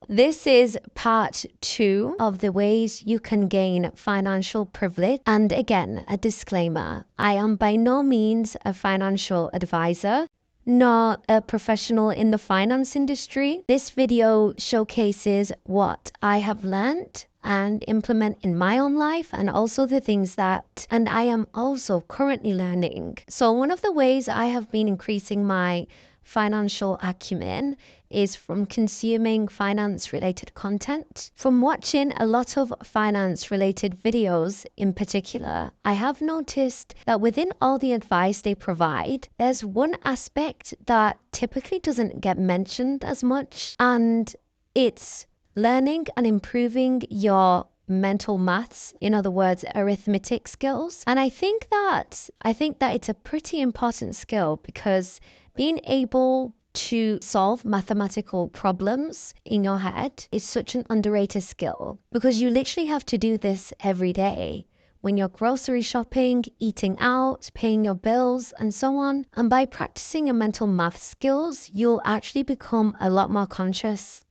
this is part 2 of the ways you can gain financial privilege. And again, a disclaimer, I am by no means a financial advisor, not a professional in the finance industry. This video showcases what I have learned and implement in my own life, and also the things that I am also currently learning. So one of the ways I have been increasing my financial acumen is from consuming finance related content. From watching a lot of finance related videos in particular, I have noticed that within all the advice they provide, there's one aspect that typically doesn't get mentioned as much, and it's learning and improving your mental maths, in other words, arithmetic skills. And I think that it's a pretty important skill, because being able to solve mathematical problems in your head is such an underrated skill, because you literally have to do this every day when you're grocery shopping, eating out, paying your bills, and so on. And by practicing your mental math skills, you'll actually become a lot more conscious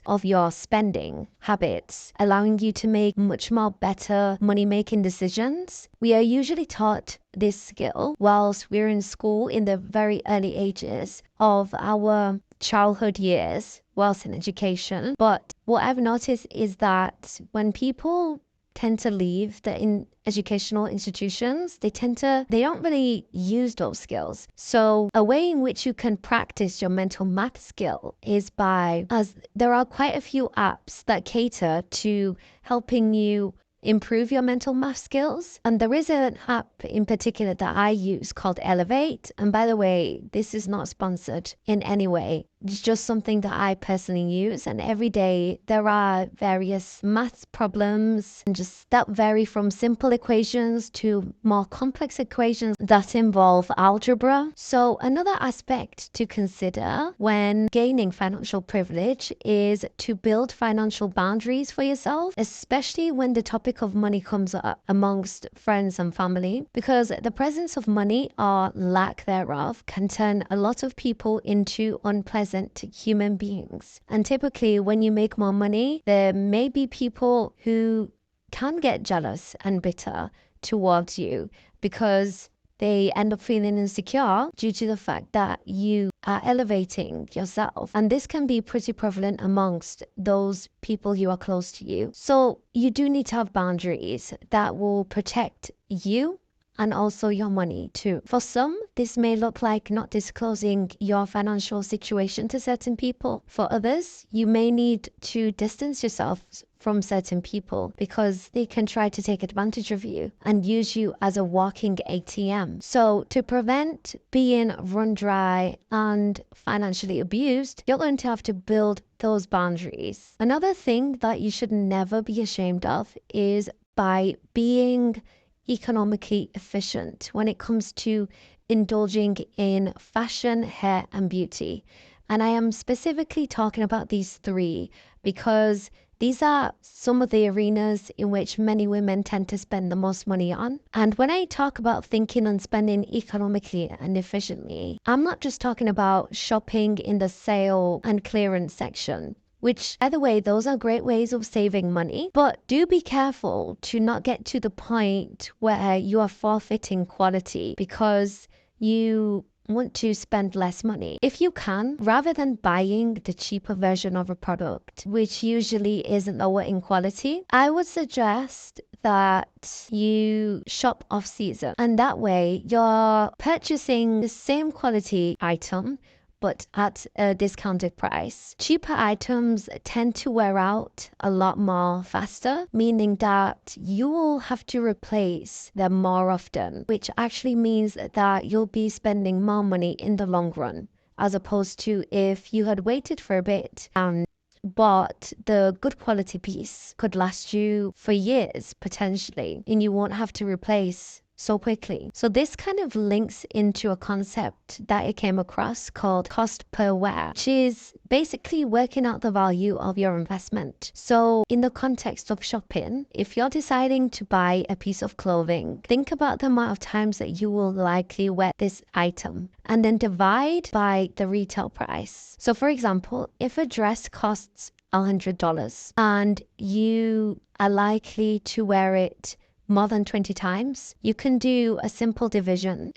of your spending habits, allowing you to make much more better money-making decisions. We are usually taught this skill whilst we're in school in the very early ages of our childhood years whilst in education. But what I've noticed is that when people tend to leave the educational institutions, they don't really use those skills. So a way in which you can practice your mental math skill is as there are quite a few apps that cater to helping you improve your mental math skills. And there is an app in particular that I use called Elevate. And by the way, this is not sponsored in any way. It's just something that I personally use. And every day there are various maths problems, and just that vary from simple equations to more complex equations that involve algebra. So another aspect to consider when gaining financial privilege is to build financial boundaries for yourself, especially when the topic of money comes up amongst friends and family, because the presence of money or lack thereof can turn a lot of people into unpleasant human beings. And typically when you make more money, there may be people who can get jealous and bitter towards you because they end up feeling insecure due to the fact that you are elevating yourself. And this can be pretty prevalent amongst those people who are close to you. So you do need to have boundaries that will protect you and also your money too. For some, this may look like not disclosing your financial situation to certain people. For others, you may need to distance yourself from certain people because they can try to take advantage of you and use you as a walking ATM. So to prevent being run dry and financially abused, you're going to have to build those boundaries. Another thing that you should never be ashamed of is by being economically efficient when it comes to indulging in fashion, hair, and beauty. And I am specifically talking about these three because these are some of the arenas in which many women tend to spend the most money on. And when I talk about thinking and spending economically and efficiently, I'm not just talking about shopping in the sale and clearance section, which, by the way, those are great ways of saving money. But do be careful to not get to the point where you are forfeiting quality because you want to spend less money. If you can, rather than buying the cheaper version of a product, which usually isn't lower in quality, I would suggest that you shop off season. And that way you're purchasing the same quality item but at a discounted price. Cheaper items tend to wear out a lot more faster, meaning that you will have to replace them more often, which actually means that you'll be spending more money in the long run, as opposed to if you had waited for a bit and bought the good quality piece could last you for years potentially, and you won't have to replace so quickly. So this kind of links into a concept that I came across called cost per wear, which is basically working out the value of your investment. So in the context of shopping, if you're deciding to buy a piece of clothing, think about the amount of times that you will likely wear this item and then divide by the retail price. So for example, if a dress costs $100 and you are likely to wear it more than 20 times, you can do a simple division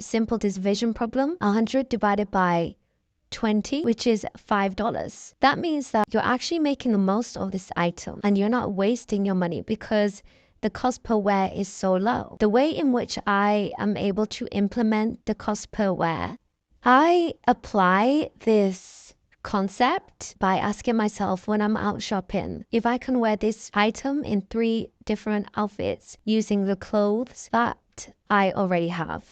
problem. 100 divided by 20, which is $5. That means that you're actually making the most of this item and you're not wasting your money because the cost per wear is so low. The way in which I am able to implement the cost per wear, I apply this concept by asking myself when I'm out shopping if I can wear this item in 3 different outfits using the clothes that I already have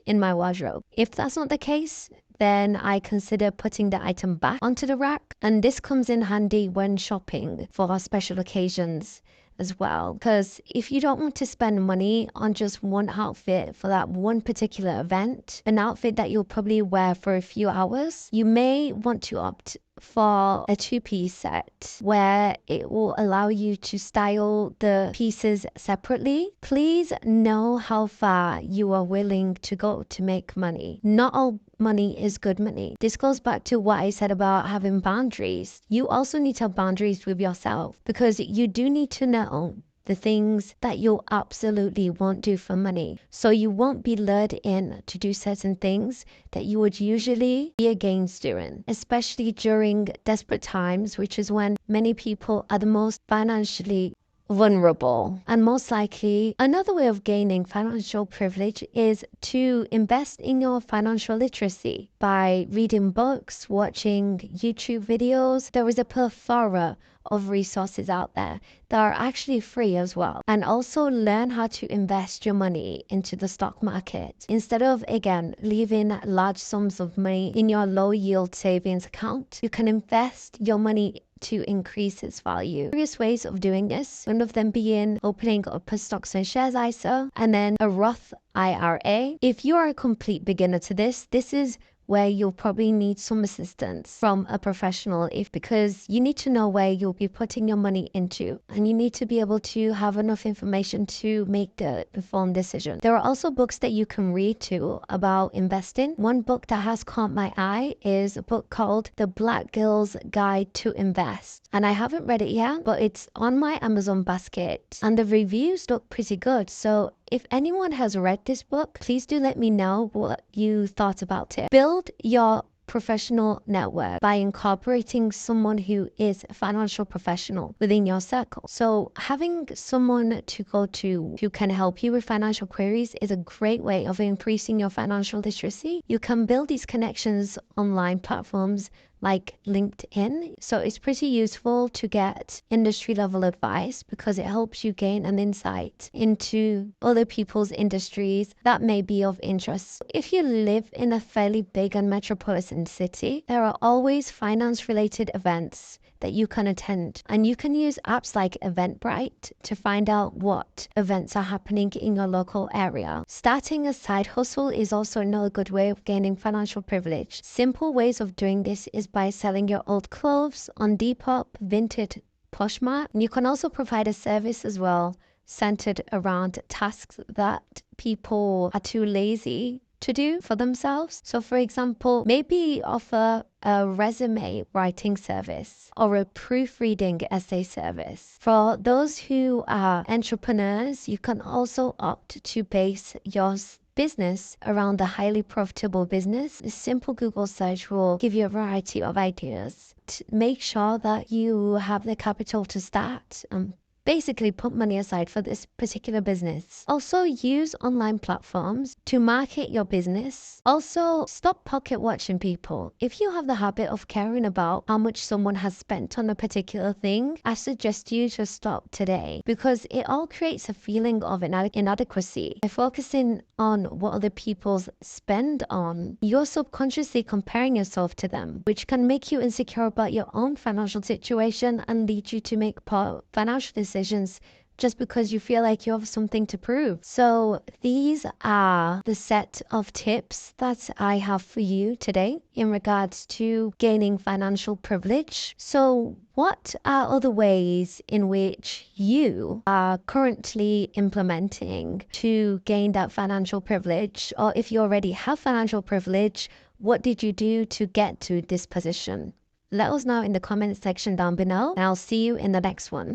in my wardrobe. If that's not the case, then I consider putting the item back onto the rack. And this comes in handy when shopping for special occasions as well. Because if you don't want to spend money on just one outfit for that one particular event, an outfit that you'll probably wear for a few hours, you may want to opt for a 2-piece set where it will allow you to style the pieces separately. Please know how far you are willing to go to make money. Not all money is good money. This goes back to what I said about having boundaries. You also need to have boundaries with yourself because you do need to know the things that you absolutely won't do for money. So you won't be lured in to do certain things that you would usually be against doing, especially during desperate times, which is when many people are the most financially vulnerable. And most likely, another way of gaining financial privilege is to invest in your financial literacy by reading books, watching YouTube videos. There is a plethora of resources out there that are actually free as well. And also learn how to invest your money into the stock market. Instead of, again, leaving large sums of money in your low yield savings account, you can invest your money to increase its value. Various ways of doing this, one of them being opening up a stocks and shares ISA and then a Roth IRA. If you are a complete beginner to this is where you'll probably need some assistance from a professional because you need to know where you'll be putting your money into and you need to be able to have enough information to make the informed decision. There are also books that you can read too about investing. One book that has caught my eye is a book called The Black Girl's Guide to Invest. And I haven't read it yet, but it's on my Amazon basket and the reviews look pretty good. So if anyone has read this book, please do let me know what you thought about it. Build your professional network by incorporating someone who is a financial professional within your circle. So having someone to go to who can help you with financial queries is a great way of increasing your financial literacy. You can build these connections online platforms like LinkedIn. So it's pretty useful to get industry level advice because it helps you gain an insight into other people's industries that may be of interest. If you live in a fairly big and metropolitan city, there are always finance related events that you can attend. And you can use apps like Eventbrite to find out what events are happening in your local area. Starting a side hustle is also another good way of gaining financial privilege. Simple ways of doing this is by selling your old clothes on Depop, Vinted, Poshmark. And you can also provide a service as well centered around tasks that people are too lazy to do for themselves. So for example, maybe offer a resume writing service or a proofreading essay service. For those who are entrepreneurs, you can also opt to base your business around a highly profitable business. A simple Google search will give you a variety of ideas. To make sure that you have the capital to start basically put money aside for this particular business. Also use online platforms to market your business. Also stop pocket watching people. If you have the habit of caring about how much someone has spent on a particular thing, I suggest you to stop today because it all creates a feeling of inadequacy. By focusing on what other people spend on, you're subconsciously comparing yourself to them, which can make you insecure about your own financial situation and lead you to make poor financial decisions just because you feel like you have something to prove. So these are the set of tips that I have for you today in regards to gaining financial privilege. So what are other ways in which you are currently implementing to gain that financial privilege? Or if you already have financial privilege, what did you do to get to this position? Let us know in the comment section down below, and I'll see you in the next one.